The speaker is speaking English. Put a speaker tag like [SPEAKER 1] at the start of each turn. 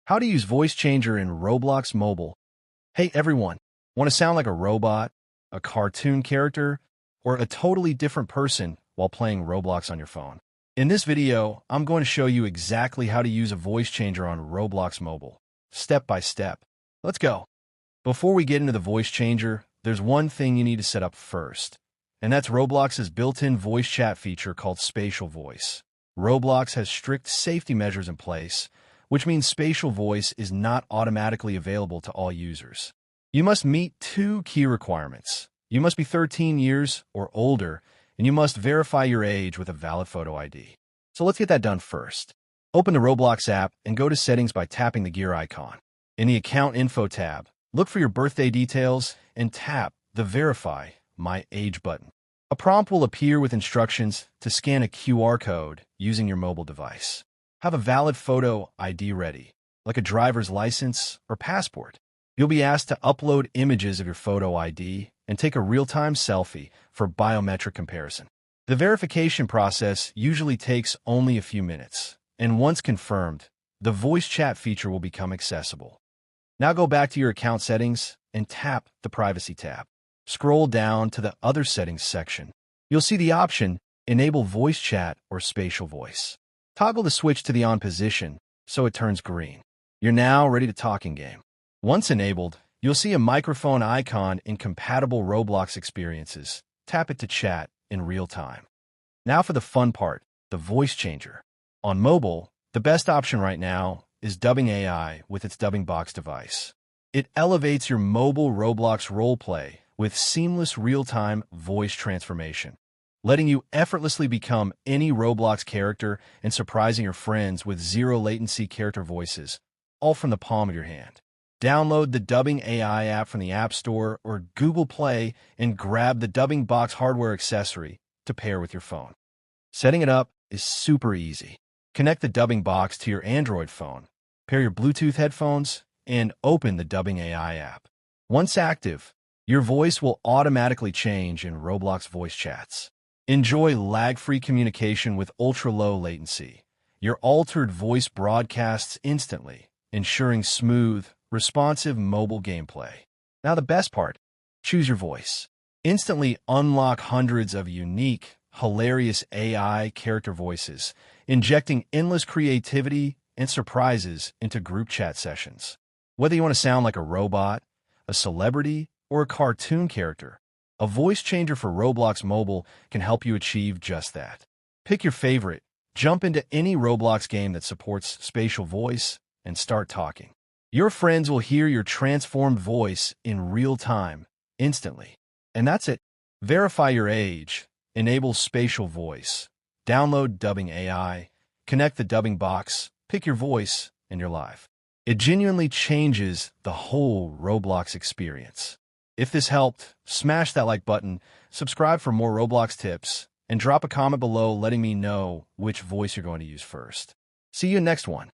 [SPEAKER 1] How to use voice changer in Roblox mobile. Hey everyone, want to sound like a robot, a cartoon character, or a totally different person while playing Roblox on your phone? In this video, I'm going to show you exactly how to use a voice changer on Roblox mobile, step by step. Let's go. Before we get into the voice changer, there's one thing you need to set up first, and that's Roblox's built-in voice chat feature called Spatial Voice. Roblox has strict safety measures in place, which means spatial voice is not automatically available to all users. You must meet two key requirements. You must be 13 years or older, and you must verify your age with a valid photo ID. So let's get that done first. Open the Roblox app and go to Settings by tapping the gear icon. In the Account Info tab, look for your birthday details and tap the Verify My Age button. A prompt will appear with instructions to scan a QR code using your mobile device. Have a valid photo ID ready, like a driver's license or passport. You'll be asked to upload images of your photo ID and take a real-time selfie for biometric comparison. The verification process usually takes only a few minutes, and once confirmed, the voice chat feature will become accessible. Now go back to your account settings and tap the Privacy tab. Scroll down to the Other Settings section. You'll see the option Enable Voice Chat or Spatial Voice. Toggle the switch to the on position so it turns green. You're now ready to talk in-game. Once enabled, you'll see a microphone icon in compatible Roblox experiences. Tap it to chat in real time. Now for the fun part, the voice changer. On mobile, the best option right now is Dubbing AI with its Dubbing Box device. It elevates your mobile Roblox roleplay with seamless real-time voice transformation, letting you effortlessly become any Roblox character and surprising your friends with zero-latency character voices, all from the palm of your hand. Download the Dubbing AI app from the App Store or Google Play and grab the Dubbing Box hardware accessory to pair with your phone. Setting it up is super easy. Connect the Dubbing Box to your Android phone, pair your Bluetooth headphones, and open the Dubbing AI app. Once active, your voice will automatically change in Roblox voice chats. Enjoy lag-free communication with ultra-low latency. Your altered voice broadcasts instantly, ensuring smooth, responsive mobile gameplay. Now the best part, choose your voice. Instantly unlock hundreds of unique, hilarious AI character voices, injecting endless creativity and surprises into group chat sessions. Whether you want to sound like a robot, a celebrity, or a cartoon character, a voice changer for Roblox Mobile can help you achieve just that. Pick your favorite, jump into any Roblox game that supports spatial voice, and start talking. Your friends will hear your transformed voice in real time, instantly. And that's it. Verify your age, enable spatial voice, download Dubbing AI, connect the Dubbing Box, pick your voice, and you're live. It genuinely changes the whole Roblox experience. If this helped, smash that like button, subscribe for more Roblox tips, and drop a comment below letting me know which voice you're going to use first. See you in next one.